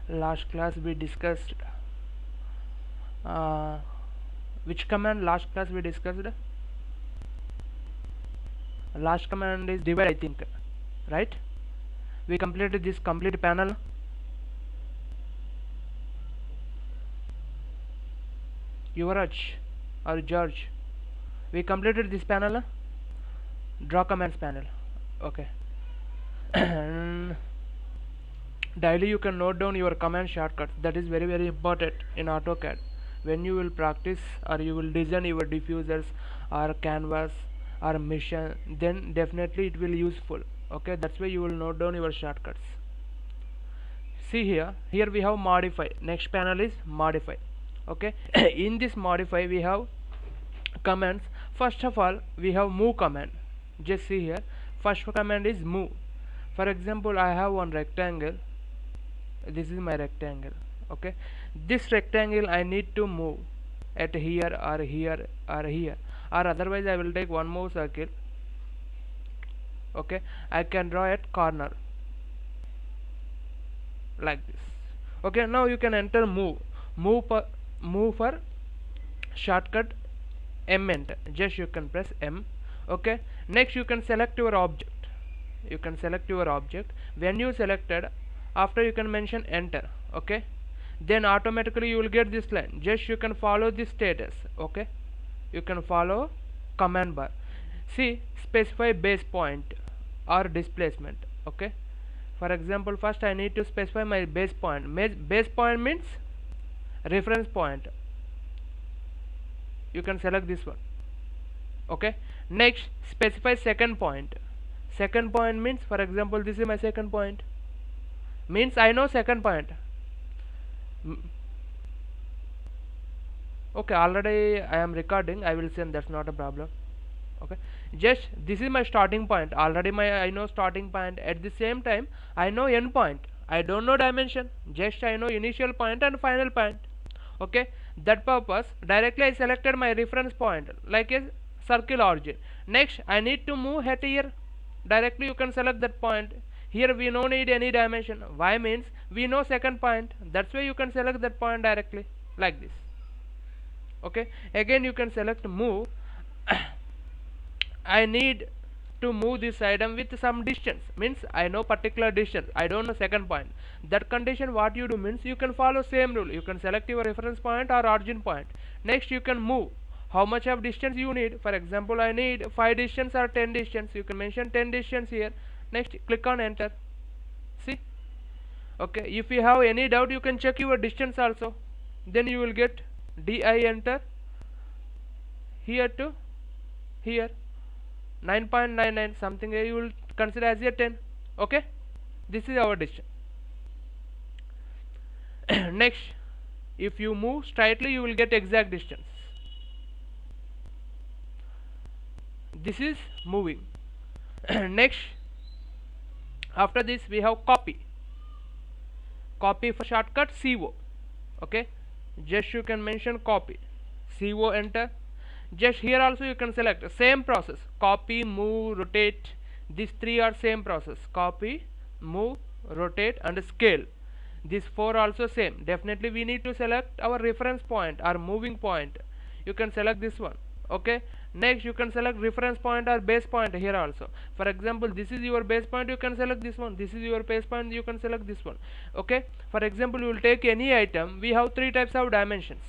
Last class we discussed uh, which command? Last class we discussed last command is divide, I think, right? We completed this complete panel. Yuvraj or George, we completed this panel, draw commands panel. Okay. Daily you can note down your command shortcuts. That is very very important in AutoCAD. When you will practice or you will design your diffusers or canvas or mission, then definitely it will useful. Okay, that's why you will note down your shortcuts. See here we have modify. Next panel is modify. Okay. In this modify we have commands. First of all we have move command. Just see here, first command is move. For example, I have one rectangle. This is my rectangle. Okay, this rectangle I need to move at here or here or here, or otherwise I will take one more circle. Okay, I can draw at corner like this. Okay, now you can enter move for shortcut M, enter. Just you can press M. Okay, next you can select your object. You can select your object. When you selected, after you can mention enter. Okay, then automatically you will get this line. Just you can follow this status. Okay, you can follow command bar. See, specify base point or displacement. Okay, for example, first I need to specify my base point. Base point means reference point. You can select this one. Okay, next specify second point. Second point means, for example, this is my second point, means I know second point. Okay, already I am recording, I will send, that's not a problem. Okay, just this is my starting point. Already I know starting point. At the same time I know end point. I don't know dimension, just I know initial point and final point. Okay, that purpose directly I selected my reference point like a circle origin. Next I need to move at here. Directly you can select that point. Here we no need any dimension. Why means we know second point, that's why you can select that point directly like this. Okay, again you can select move. I need to move this item with some distance, means I know particular distance, I don't know second point. That condition what you do means you can follow same rule. You can select your reference point or origin point. Next you can move how much of distance you need. For example, I need 5 distance or 10 distance. You can mention 10 distance here. Next click on enter. See, okay, if you have any doubt you can check your distance also. Then you will get di, enter, here to here 9.99 something, you will consider as a 10. Okay, this is our distance. Next, if you move straightly you will get exact distance. This is moving. Next, after this we have copy. Copy for shortcut CO. Okay, just you can mention copy, CO, enter. Just here also you can select same process, copy, move, rotate. These three are same process, copy, move, rotate and scale. These four also same. Definitely we need to select our reference point or moving point. You can select this one. Okay, next you can select reference point or base point here also. For example, this is your base point, you can select this one. This is your base point, you can select this one. Okay, for example, you will take any item. We have three types of dimensions.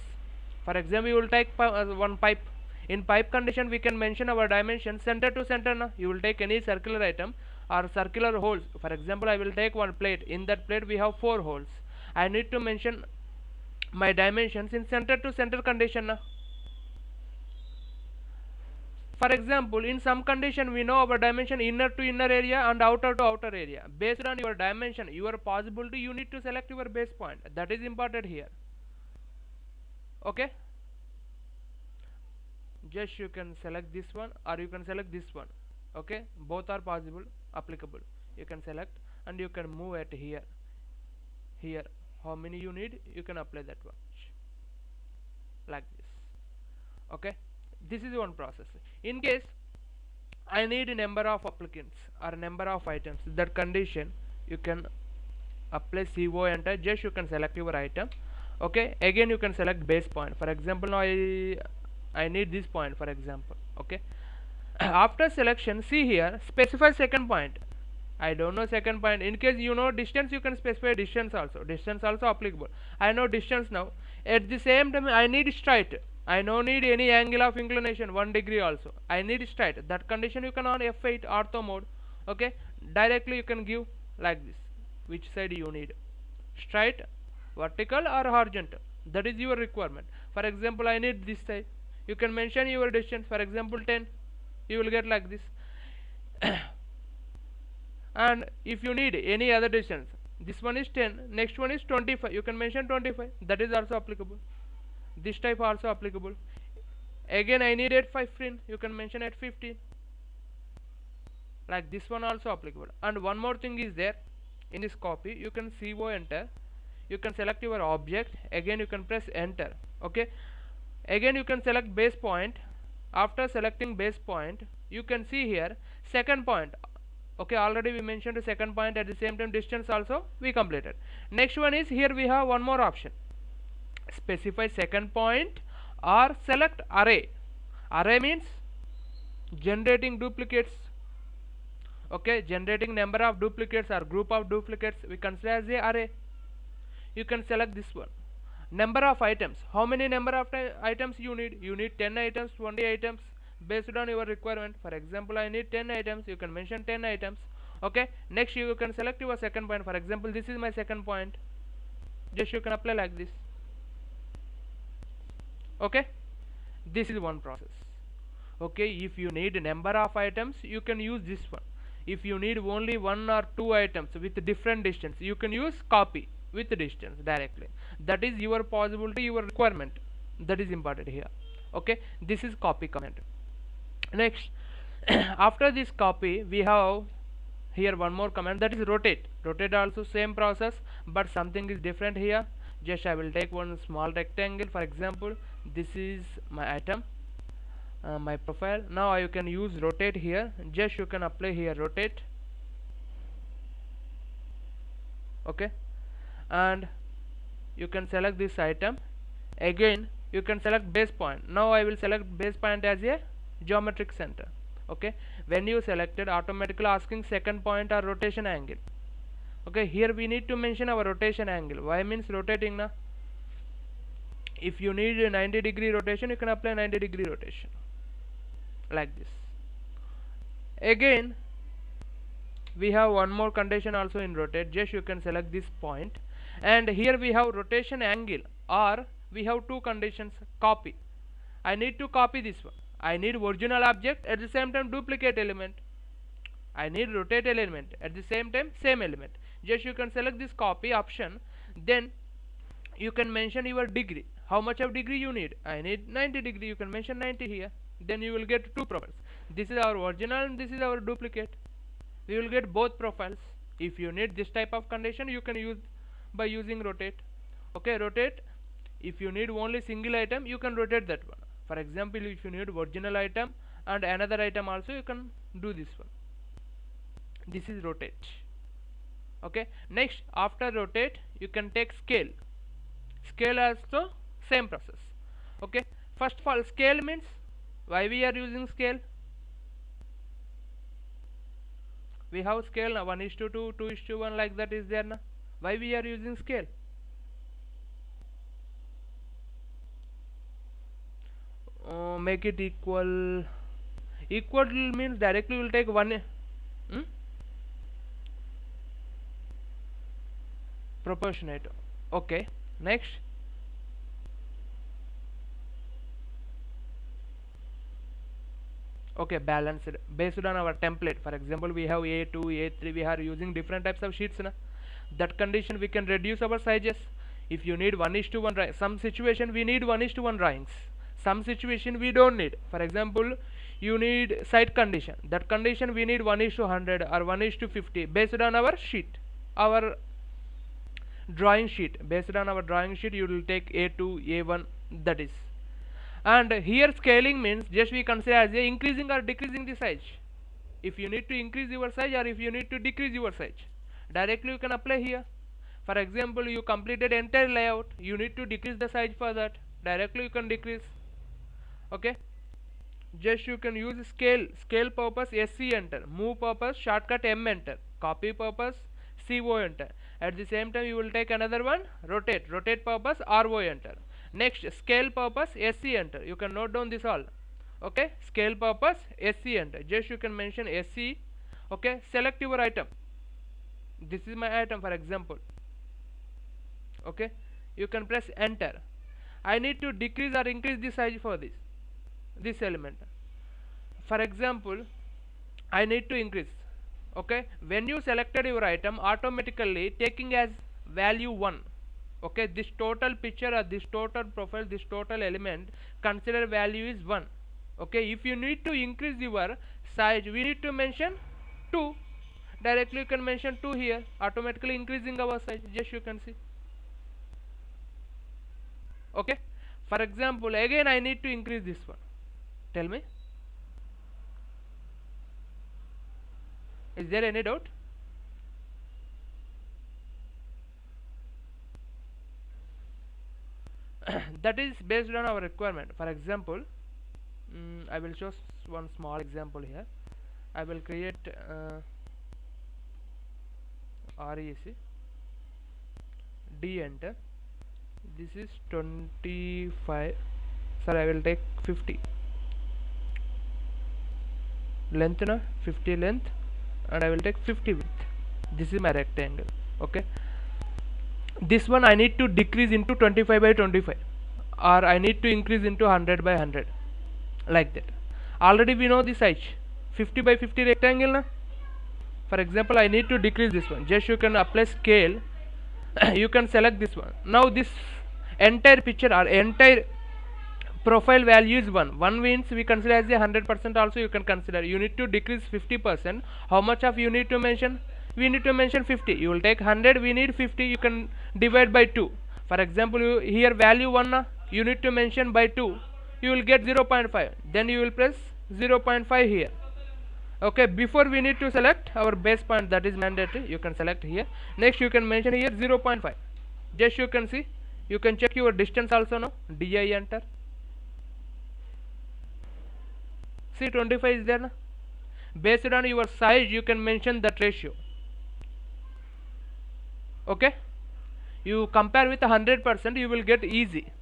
For example, you will take one pipe. In pipe condition we can mention our dimension center to center. Now you will take any circular item or circular holes. For example, I will take one plate. In that plate we have 4 holes. I need to mention my dimensions in center to center condition. Now for example, in some condition we know our dimension inner to inner area and outer to outer area. Based on your dimension, your possibility, you need to select your base point. That is important here. Okay, just you can select this one or you can select this one. Okay, both are possible, applicable. You can select and you can move it here. Here how many you need, you can apply that one like this. Okay, this is one process. In case I need a number of applicants or number of items, that condition you can apply CO, enter, just you can select your item. Okay, again you can select base point. For example, now I need this point, for example. Okay. After selection, see here, specify second point. I don't know second point. In case you know distance, you can specify distance also. Distance also applicable. I know distance now. At the same time, I need straight. I no need any angle of inclination 1 degree also. I need straight. That condition you can on F8 ortho mode. Okay. Directly you can give like this. Which side you need? Straight, vertical or horizontal. That is your requirement. For example, I need this side. You can mention your distance. For example, 10. You will get like this. And if you need any other distance, this one is 10, next one is 25, you can mention 25, that is also applicable. This type also applicable. Again I need at 15, you can mention at 15, like this one also applicable. And one more thing is there in this copy, you can CO, enter, you can select your object, again you can press enter. Okay, again you can select base point. After selecting base point, you can see here second point. Okay, already we mentioned the second point, at the same time distance also we completed. Next one is here we have one more option, specify second point or select array. Array means generating duplicates. Okay, generating number of duplicates or group of duplicates we consider as a array. You can select this one. Number of items, how many number of items you need? You need 10 items, 20 items, based on your requirement. For example, I need 10 items, you can mention 10 items. Okay, next you can select your second point. For example, this is my second point, just you can apply like this. Okay, this is one process. Okay, if you need number of items, you can use this one. If you need only one or two items with different distance, you can use copy with distance directly. That is your possibility, your requirement, that is important here. Okay, this is copy command. Next, after this copy, we have here one more command, that is rotate. Rotate also same process, but something is different here. Just I will take one small rectangle. For example, this is my item, my profile. Now you can use rotate here. Just you can apply here rotate. Okay, and you can select this item. Again you can select base point. Now I will select base point as a geometric center. Okay, when you selected, automatically asking second point or rotation angle. Okay, here we need to mention our rotation angle. Why means rotating na. If you need a 90-degree rotation, you can apply 90-degree rotation like this. Again we have one more condition also in rotate. Just you can select this point, and here we have rotation angle, or we have two conditions, copy. I need to copy this one. I need original object, at the same time duplicate element. I need rotate element, at the same time same element. Just you can select this copy option, then you can mention your degree, how much of degree you need. I need 90 degree, you can mention 90 here. Then you will get two profiles. This is our original and this is our duplicate. We will get both profiles. If you need this type of condition, you can use by using rotate. Okay, rotate. If you need only single item, you can rotate that one. For example, if you need original item and another item also, you can do this one. This is rotate. Okay, next after rotate, you can take scale. Scale also same process. Okay, first of all, scale means, why we are using scale? We have scale now, 1:2, 2:1, like that is there now. Why we are using scale? Make it equal. Equal means directly we will take one. Proportionate. Okay, next. Okay, balanced based on our template. For example, we have A2, A3, we are using different types of sheets na? That condition we can reduce our sizes. If you need 1:1, some situation we need 1:1 drawings, some situation we don't need. For example, you need site condition, that condition we need 1:100 or 1:50 based on our sheet, our drawing sheet. Based on our drawing sheet, you will take A2, A1, that is. And here scaling means just we consider as a increasing or decreasing the size. If you need to increase your size or if you need to decrease your size, directly you can apply here. For example, you completed entire layout, you need to decrease the size for that. Directly you can decrease. Okay, just you can use scale purpose SC enter, move purpose shortcut M enter, copy purpose CO enter. At the same time you will take another one, rotate purpose RO enter. Next, scale purpose SC enter, you can note down this all. Okay, scale purpose SC enter, just you can mention SC. Okay, select your item. This is my item, for example. Okay, you can press enter. I need to decrease or increase the size for this element. For example, I need to increase. Okay, when you selected your item, automatically taking as value 1. Okay, this total picture or this total profile, this total element, consider value is 1. Okay, if you need to increase your size, we need to mention 2. Directly you can mention 2 here, automatically increasing our size, just you can see. Okay, for example, again I need to increase this one. Tell me, is there any doubt? That is based on our requirement. For example, I will show one small example here. I will create REC D enter. This is 25. Sorry, I will take 50 length na 50 length, and I will take 50 width. This is my rectangle. Okay, this one I need to decrease into 25 by 25, or I need to increase into 100 by 100, like that. Already we know the size 50 by 50 rectangle na. For example, I need to decrease this one, just you can apply scale. You can select this one. Now this entire picture or entire profile value is 1 means we consider as a 100% also you can consider. You need to decrease 50%. How much of you need to mention? We need to mention 50. You will take 100, we need 50, you can divide by 2. For example, here value 1 you need to mention by 2, you will get 0.5, then you will press 0.5 here. Okay, before we need to select our base point, that is mandatory, you can select here. Next you can mention here 0.5, just you can see. You can check your distance also now, DI enter. See, 25 is there na. Based on your size you can mention that ratio. Okay, you compare with 100%, you will get easy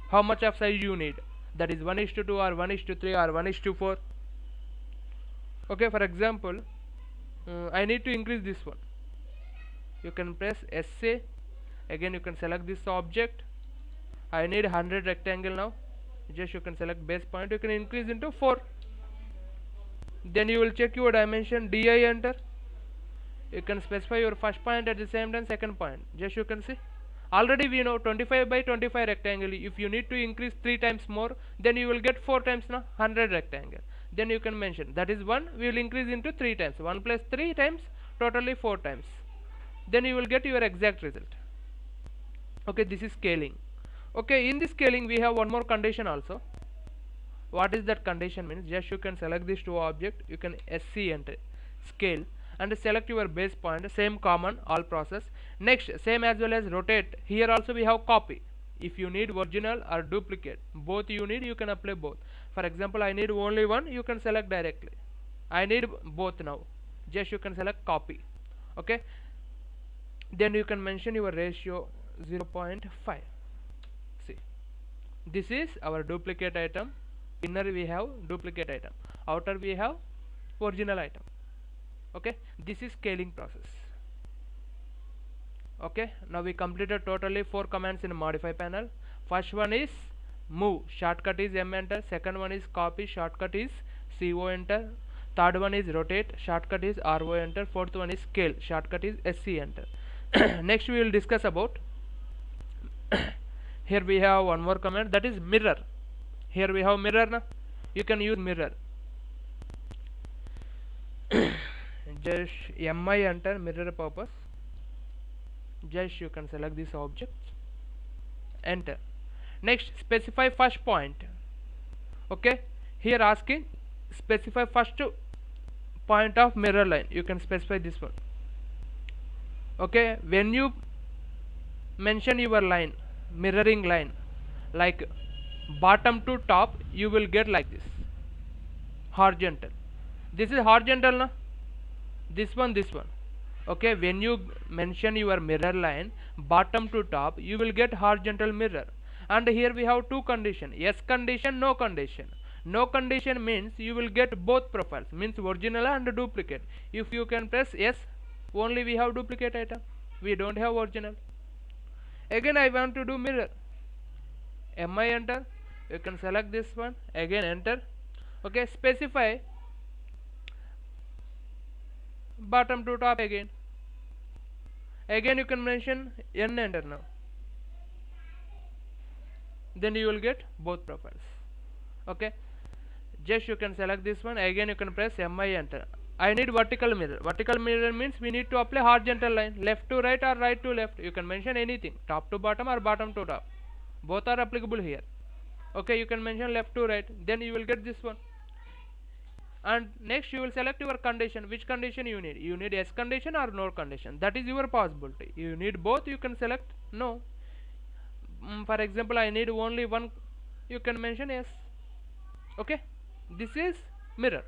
how much of size you need, that is 1:2 or 1:3 or 1:4. Okay, for example, I need to increase this one. You can press SA. Again you can select this object. I need 100 rectangle now, just you can select base point, you can increase into 4. Then you will check your dimension, DI enter. You can specify your first point, at the same time second point, just you can see. Already we know 25 by 25 rectangle, if you need to increase 3 times more, then you will get 4 times na 100 rectangle. Then you can mention that is 1, we will increase into 3 times, 1 plus 3 times, totally 4 times. Then you will get your exact result. Okay, this is scaling. Okay, in this scaling we have one more condition also. What is that condition means? Just you can select these two objects, you can SC enter, scale, and select your base point, same common all process. Next, same as well as rotate. Here also we have copy. If you need original or duplicate, both you need, you can apply both. For example, I need only one, you can select directly. I need both now, just you can select copy. Okay, then you can mention your ratio 0.5. see, this is our duplicate item. Inner we have duplicate item, outer we have original item. Okay, this is scaling process. Okay, now we completed totally 4 commands in modify panel. First one is move, shortcut is M enter. Second one is copy, shortcut is CO enter. Third one is rotate, shortcut is RO enter. Fourth one is scale, shortcut is SC enter. Next we will discuss about here we have one more command, that is mirror. Here we have mirror na, you can use mirror. Just MI enter, mirror purpose, just you can select this object, enter. Next, specify first point. Okay, here asking specify first point of mirror line, you can specify this one. Okay, when you mention your line, mirroring line, like bottom to top, you will get like this, horizontal. This is horizontal na, this one. Okay, when you mention your mirror line bottom to top, you will get horizontal mirror. And here we have two condition, yes condition, no condition. No condition means you will get both profiles, means original and duplicate. If you can press yes, only we have duplicate item, we don't have original. Again I want to do mirror, mi enter, you can select this one, again enter. Okay, specify bottom to top, again you can mention n, enter now, then you will get both profiles. Okay, just you can select this one, again you can press mi enter. I need vertical mirror. Vertical mirror means we need to apply horizontal line, left to right or right to left, you can mention anything, top to bottom or bottom to top, both are applicable here. Okay, you can mention left to right, then you will get this one. And next you will select your condition, which condition you need. You need yes condition or no condition, that is your possibility. You need both, you can select no. For example, I need only one, you can mention yes. Okay, this is mirror.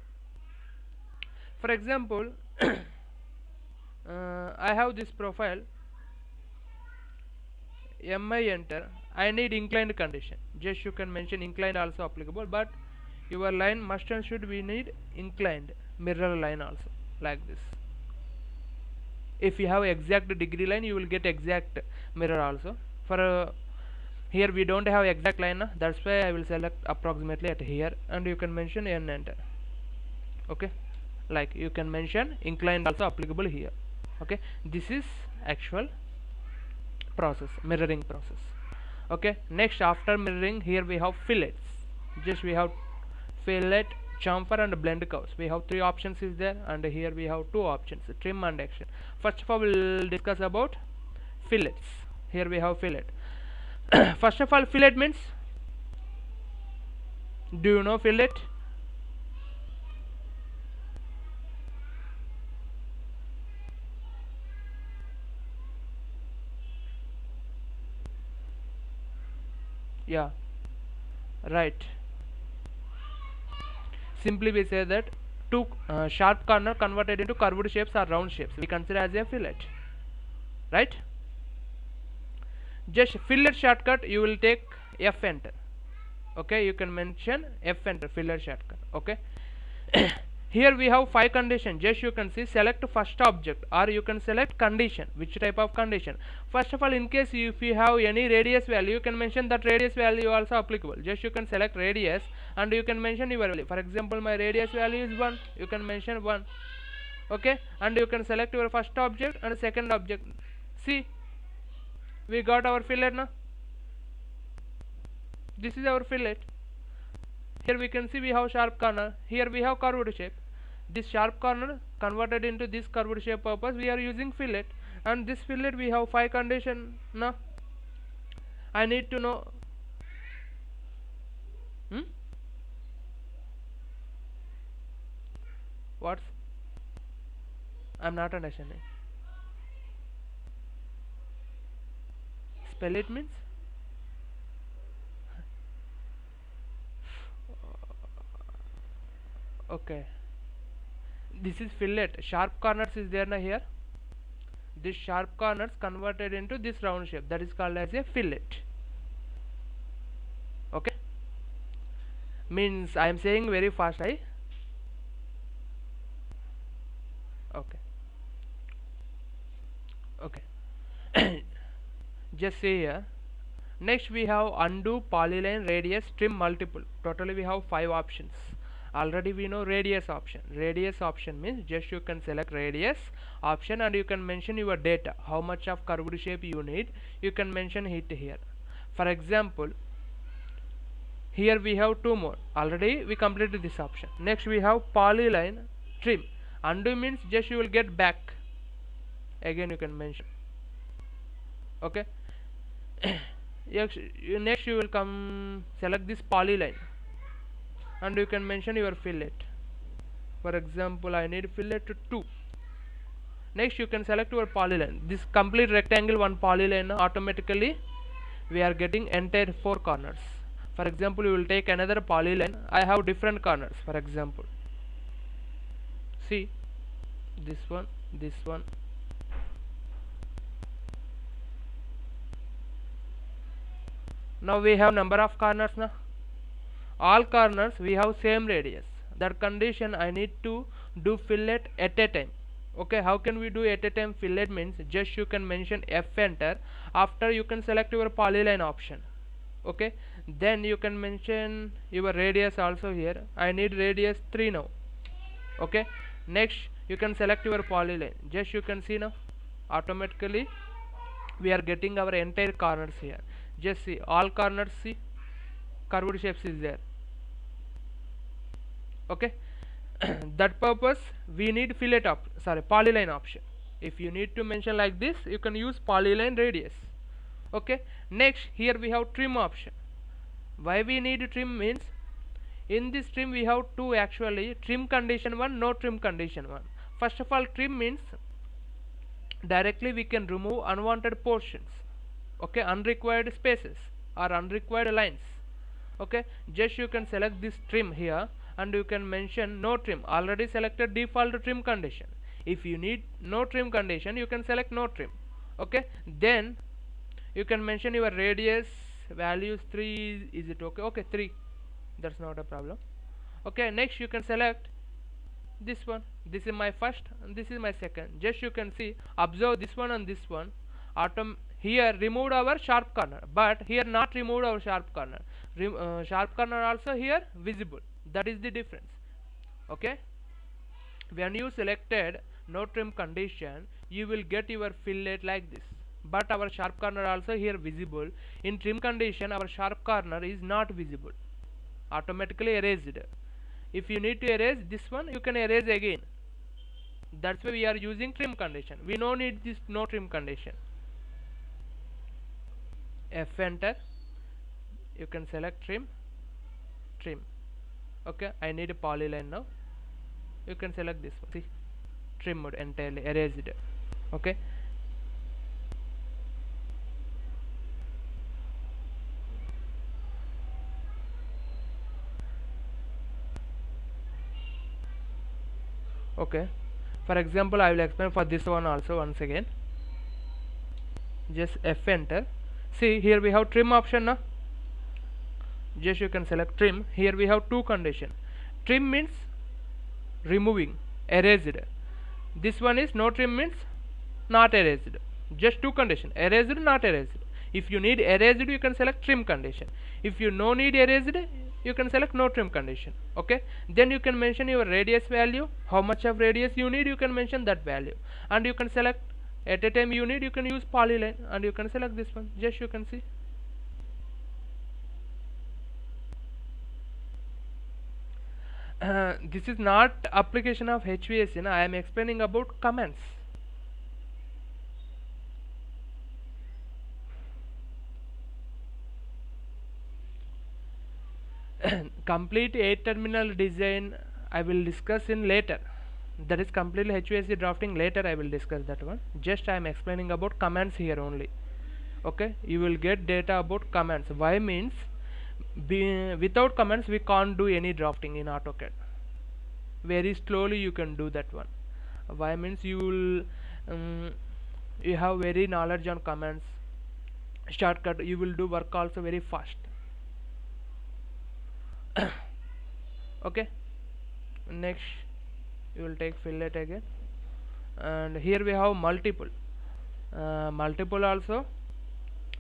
For example, I have this profile, mi enter, I need inclined condition, just you can mention inclined also applicable, but your line must and should be need inclined mirror line also, like this. If you have exact degree line, you will get exact mirror also. For here we don't have exact line, that's why I will select approximately at here, and you can mention n, enter. Okay, like you can mention inclined also applicable here. Okay, this is actual process, mirroring process. Okay, next after mirroring, here we have fillets. Just we have fillet, chamfer and blend curves. We have three options is there, and here we have two options, trim and action. First of all, we will discuss about fillets. Here we have fillet. First of all, fillet means, do you know fillet? Yeah, right. Simply we say that two sharp corner converted into curved shapes or round shapes we consider as a fillet, right? Just fillet shortcut, you will take F enter. Okay, you can mention F enter, fillet shortcut. Okay. Here we have 5 conditions, just you can see, select first object, or you can select condition, which type of condition. First of all, in case if you have any radius value, you can mention that radius value also applicable. Just you can select radius and you can mention your value. For example, my radius value is 1, you can mention 1. Okay, and you can select your first object and second object. See, we got our fillet now. This is our fillet. Here we can see we have sharp corner, here we have curved shape. This sharp corner converted into this curved shape purpose, we are using fillet. And this fillet we have 5 condition now. I need to know what's, I'm not understanding. Spell it means, okay, this is fillet, sharp corners is there now here. This sharp corners converted into this round shape, that is called as a fillet. Okay, means I am saying very fast, okay. Okay. Just see here. Next we have undo, polyline, radius, trim, multiple. Totally we have 5 options. Already we know radius option. Radius option means just you can select radius option and you can mention your data, how much of curved shape you need, you can mention it here. For example, here we have 2 more, already we completed this option. Next we have polyline, trim. Undo means just you will get back, again you can mention. Okay. Next you will come select this polyline and you can mention your fillet. For example, I need fillet 2. Next you can select your polyline. This complete rectangle one polyline, automatically we are getting entire 4 corners. For example, you will take another polyline. I have different corners. For example, see this one, this one. Now we have number of corners now. All corners we have same radius. That condition I need to do fillet at a time. Okay, how can we do at a time fillet? Means just you can mention F enter. After you can select your polyline option. Okay, then you can mention your radius also here. I need radius 3 now. Okay, next you can select your polyline. Just you can see now, automatically we are getting our entire corners here. Just see all corners, see curved shapes is there. Okay, that purpose we need fillet polyline option. If you need to mention like this, you can use polyline radius. Okay, next here we have trim option. Why we need trim? Means in this trim we have two actually, trim condition 1, no trim condition 1. First of all, trim means directly we can remove unwanted portions. Okay, unrequired spaces or unrequired lines. Okay, just you can select this trim here and you can mention no trim. Already selected default trim condition. If you need no trim condition, you can select no trim. Okay, then you can mention your radius values 3. Is it okay? Okay, 3, that's not a problem. Okay, next you can select this one. This is my first and this is my second. Just you can see, observe this one and this one. Here removed our sharp corner, but here not removed our sharp corner. Sharp corner also here visible. That is the difference. Okay, when you selected no trim condition, you will get your fillet like this, but our sharp corner also here visible. In trim condition, our sharp corner is not visible, automatically erased. If you need to erase this one, you can erase again. That's why we are using trim condition. We no need this no trim condition. F enter, you can select trim. Okay, I need a polyline now. You can select this one. See, trim mode entirely erased. Okay, okay, for example I will explain for this one also once again. Just F enter. See, here we have trim option now. Just you can select trim. Here we have two condition. Trim means removing, erased. This one is no trim means not erased. Just two condition, erased, not erased. If you need erased, you can select trim condition. If you no need erased, you can select no trim condition. Okay, then you can mention your radius value. How much of radius you need, you can mention that value, and you can select at a time you need, you can use polyline and you can select this one. Just you can see. This is not application of HVAC. I am explaining about commands. Complete 8 terminal design I will discuss in later. That is completely HVAC drafting. Later I will discuss that one. Just I am explaining about commands here only. Okay, you will get data about commands. Why means without commands we can't do any drafting in AutoCAD. Very slowly you can do that one. Why means you will you have very knowledge on commands, shortcut. You will do work also very fast. Okay, next you will take fillet again, and here we have multiple also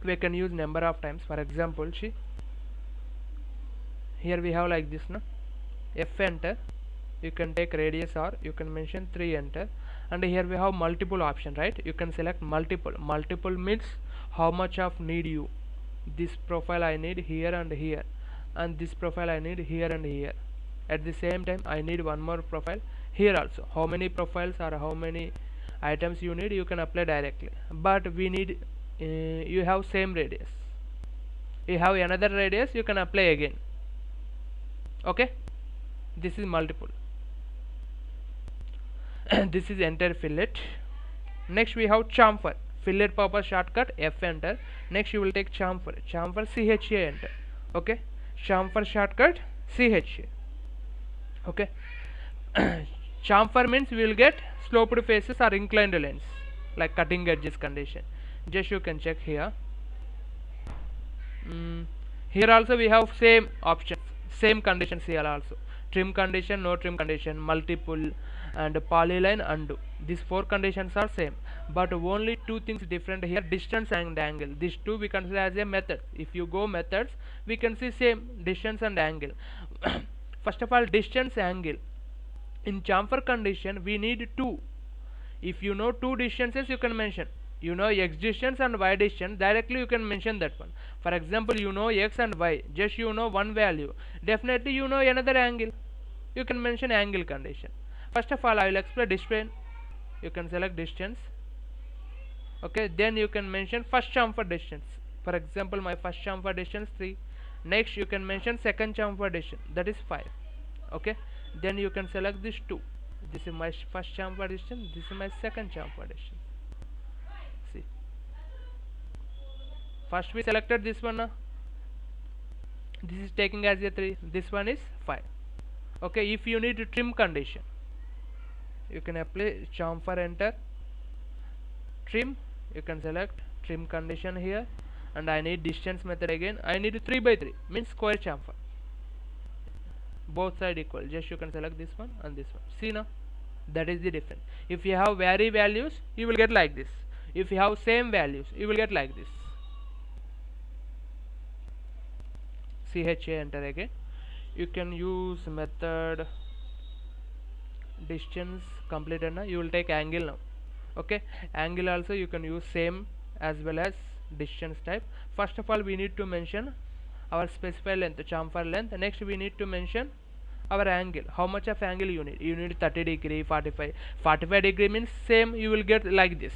we can use number of times. For example, see, here we have like this now. F enter, you can take radius or you can mention 3 enter, and here we have multiple option, right? You can select multiple means how much of need you. This profile I need here and here, and this profile I need here and here. At the same time I need one more profile here also. How many profiles or how many items you need, you can apply directly, but we need you have same radius, you have another radius, you can apply again. Okay, this is multiple. This is entire fillet. Next we have chamfer, fillet purpose shortcut F enter. Next you will take chamfer, chamfer CHA enter. Okay, chamfer shortcut CHA. Okay. Chamfer means we will get sloped faces or inclined lines like cutting edges condition. Just you can check here. Here also we have same options, same conditions here also. Trim condition, no trim condition, multiple, and polyline, undo. These four conditions are same, but only two things different here: distance and angle. These two we consider as a method. If you go methods, we can see same distance and angle. First of all, distance angle. In chamfer condition, we need two. If you know two distances, you can mention. You know x distance and y distance, directly you can mention that one. For example, you know x and y, just you know one value, definitely you know another angle, you can mention angle condition. First of all, I will explain distance. You can select distance. Okay, then you can mention first chamfer distance. For example, my first chamfer distance 3. Next you can mention second chamfer distance, that is 5. Okay, then you can select this 2. This is my first chamfer distance, this is my second chamfer distance. See, first we selected this one, this is taking as a 3, this one is 5. Okay, if you need trim condition, you can apply chamfer enter, trim, you can select trim condition here, and I need distance method again. I need 3 by 3 means square chamfer, both side equal. Just you can select this one and this one. See now, that is the difference. If you have vary values, you will get like this. If you have same values, you will get like this. CHA enter again. You can use method distance completed now. You will take angle now. Okay, angle also you can use same as well as distance type. First of all, we need to mention our specified length, chamfer length. Next we need to mention our angle, how much of angle you need. You need 30 degree, 45 degree means same, you will get like this.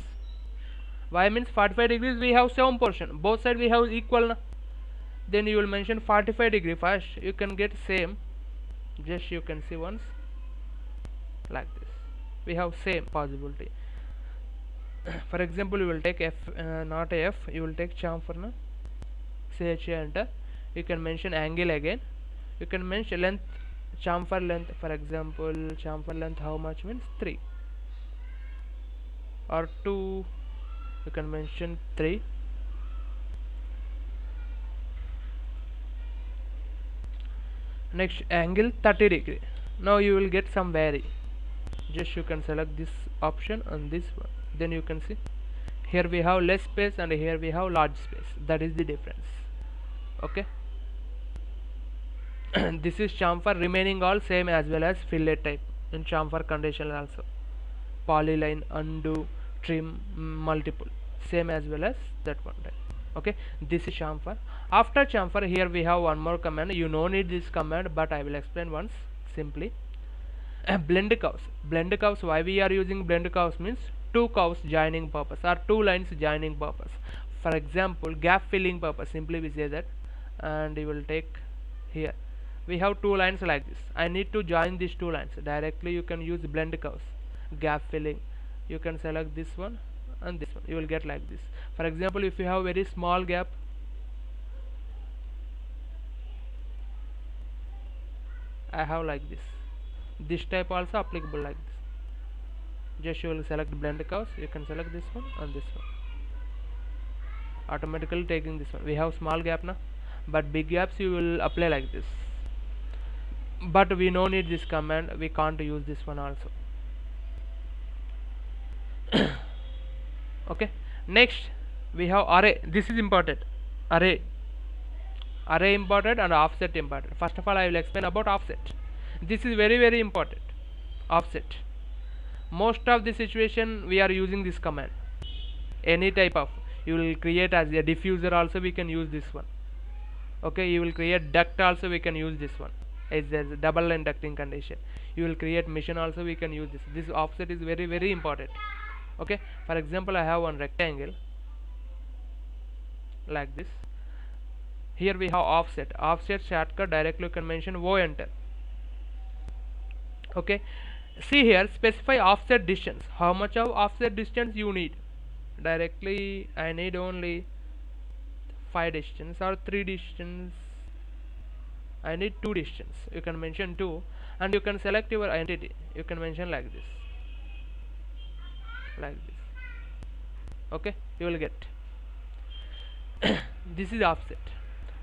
Y means 45 degrees, we have same portion, both side we have equal. Then you will mention 45 degree first, you can get same. Just you can see once like this, we have same possibility. For example, you will take F, not F, you will take chamfer now. CHA enter. You can mention angle again. You can mention length, chamfer length. For example, chamfer length how much means 3 or 2. You can mention 3. Next angle 30 degree. Now you will get some vary. Just you can select this option and this one. Then you can see here we have less space and here we have large space. That is the difference. Okay. This is chamfer, remaining all same as well as fillet type in chamfer condition also. Polyline, undo, trim, multiple, same as well as that one type. Okay, this is chamfer. After chamfer, here we have one more command. You no need this command, but I will explain once simply. Blend curves. Blend curves, why we are using blend curves means two curves joining purpose or two lines joining purpose. For example, gap filling purpose, simply we say that, and you will take here we have two lines like this. I need to join these two lines directly. You can use blend curves, gap filling. You can select this one and this one, you will get like this. For example, if you have very small gap, I have like this type also applicable like this. Just you will select blend curves, you can select this one and this one, automatically taking this one. We have small gap now, but big gaps you will apply like this, but we no need this command, we can't use this one also. Okay, next we have array. This is important. Array important and offset important. First of all, I will explain about offset. This is very important. Offset, most of the situation we are using this command. Any type of, you will create as a diffuser also we can use this one. Okay, you will create duct also we can use this one as a double line ducting condition. You will create machine also we can use this. This offset is very important. Okay, for example, I have one rectangle like this. Here we have offset. Offset shortcut, directly you can mention O enter. Okay, see here, specify offset distance. How much of offset distance you need? Directly I need only 5 distance or 3 distance. I need 2 distance. You can mention 2, and you can select your entity. You can mention like this, like this. Okay, you will get. This is offset.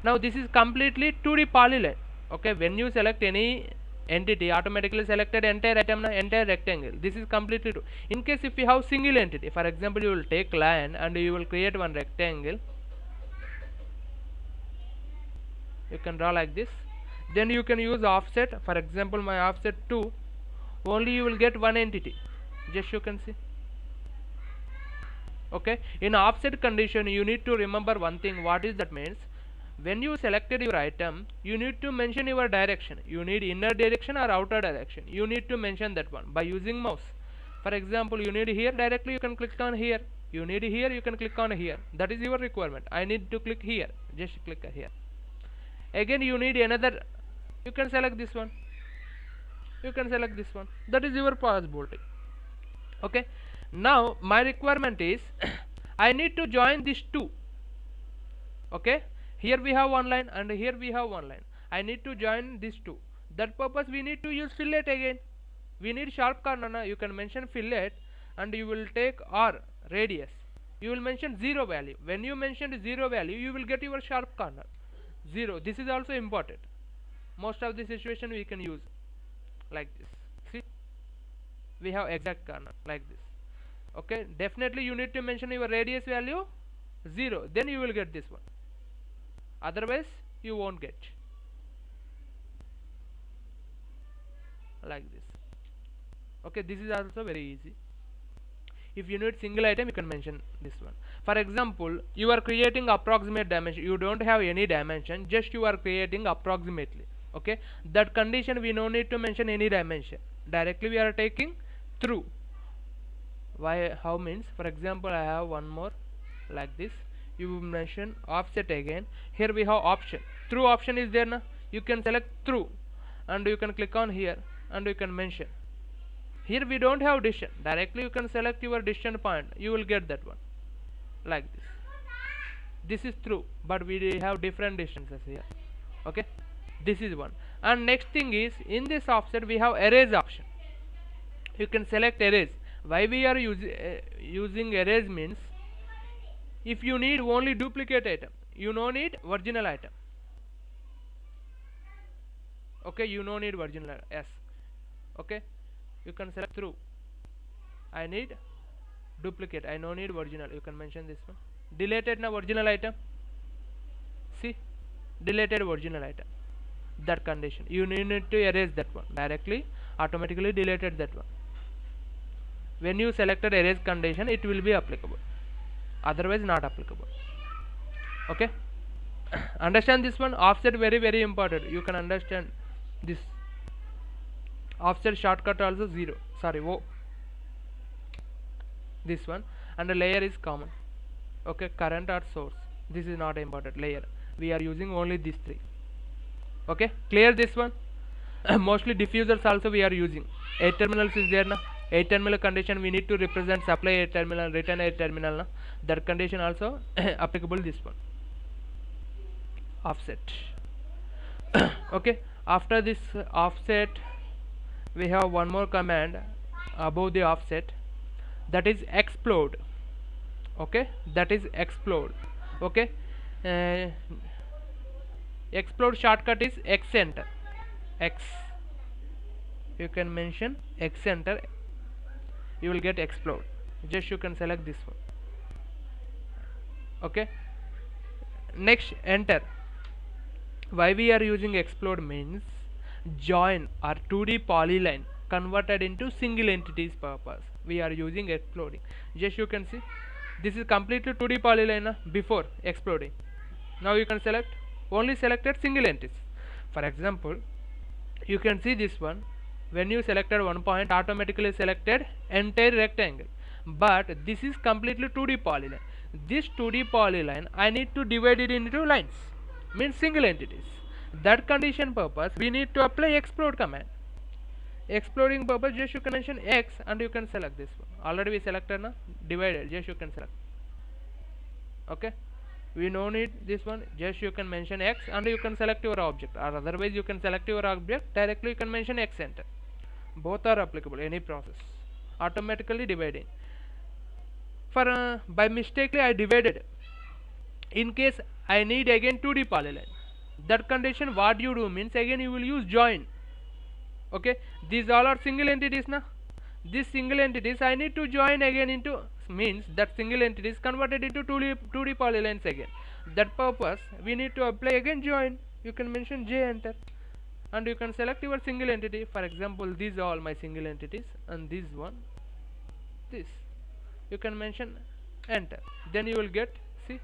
Now this is completely 2D polyline. Okay, when you select any entity, automatically selected entire item, entire rectangle. This is completely true. In case if you have single entity, for example, you will take line and you will create one rectangle. You can draw like this. Then you can use offset. For example, my offset 2. Only you will get one entity. Just you can see. Okay, in offset condition you need to remember one thing. What is that means? When you selected your item, you need to mention your direction. You need inner direction or outer direction. You need to mention that one by using mouse. For example, you need here, directly you can click on here. You need here, you can click on here. That is your requirement. I need to click here. Just click here. Again you need another. You can select this one. You can select this one. That is your possibility. Okay. Now my requirement is I need to join these two. Okay, here we have one line and here we have one line. I need to join these two. That purpose we need to use fillet again. We need sharp corner. You can mention fillet and you will take R radius. You will mention 0 value. When you mention 0 value, you will get your sharp corner 0. This is also important. Most of the situation we can use like this. See, we have exact corner like this. Okay, definitely you need to mention your radius value 0, then you will get this one. Otherwise you won't get. Like this. Okay, this is also very easy. If you need single item, you can mention this one. For example, you are creating approximate dimension. You don't have any dimension, just you are creating approximately. Okay, that condition we no need to mention any dimension. Directly we are taking through. Why? How means? For example, I have one more like this. You mention offset again. Here we have option. Through option is there na? You can select through and you can click on here and you can mention. Here we don't have distance. Directly you can select your distance point. You will get that one like this. This is through, but we have different distances here. Okay, this is one. And next thing is, in this offset we have erase option. You can select erase. Why we are using erase means, if you need only duplicate item, you no need original item. Okay, you no need original. Yes. Okay, you can select through. I need duplicate. I no need original. You can mention this one. Deleted na original item. See, deleted original item. That condition. You need to erase that one. Directly, automatically deleted that one. When you selected erase condition, it will be applicable, otherwise not applicable. Okay, understand this one. Offset very important. You can understand this. Offset shortcut also 0, sorry, O. This one, and the layer is common. Okay, current or source, this is not important. Layer, we are using only these 3. Okay, clear this one. Mostly diffusers also we are using. 8 terminals is there na. 8 terminal condition we need to represent supply 8 terminal, return 8 terminal na. That condition also applicable this one. Offset. Okay, after this offset we have one more command above the offset, that is explode. Okay, that is explode. Okay, explode shortcut is X enter. X, you can mention X enter. You will get explode. Just you can select this one. Okay, next enter. Why we are using explode means, join or 2D polyline converted into single entities purpose. We are using exploding. Just you can see, this is completely 2D polyline before exploding. Now you can select only selected single entities. For example, you can see this one. When you selected one point, automatically selected entire rectangle, but this is completely 2D polyline. This 2D polyline I need to divide it into lines, means single entities. That condition purpose we need to apply explode command. Exploring purpose, just you can mention X and you can select this one. Already we selected na divided, just you can select. Okay, we no need this one, just you can mention X and you can select your object, or otherwise you can select your object directly, you can mention X enter. Both are applicable, any process automatically dividing. For by mistakenly I divided, in case I need again 2D polyline, that condition what you do means again you will use join. Okay, these all are single entities now. These single entities I need to join again into, means that single entity is converted into 2D polylines again. That purpose we need to apply again join. You can mention J enter and you can select your single entity. For example, these are all my single entities and this one, this, you can mention enter, then you will get, see,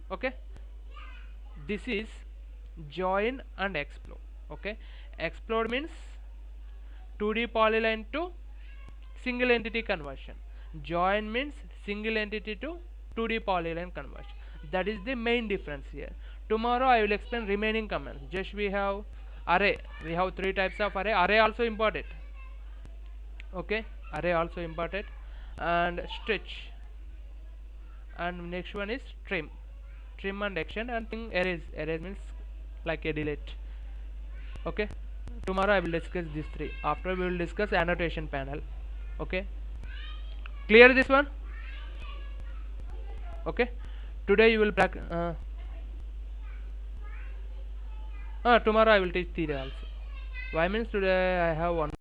okay. This is join and explode. Okay, explode means 2D polyline to single entity conversion, join means single entity to 2D polyline conversion. That is the main difference here. Tomorrow I will explain remaining commands. Just we have array, we have 3 types of array. Array also important. Okay, array also important, and stretch, and next one is trim and action, and erase means like a delete. Okay, tomorrow I will discuss these 3. After we will discuss annotation panel. Okay, clear this one? Okay, today you will practice. Tomorrow I will teach theory also. Why means today I have one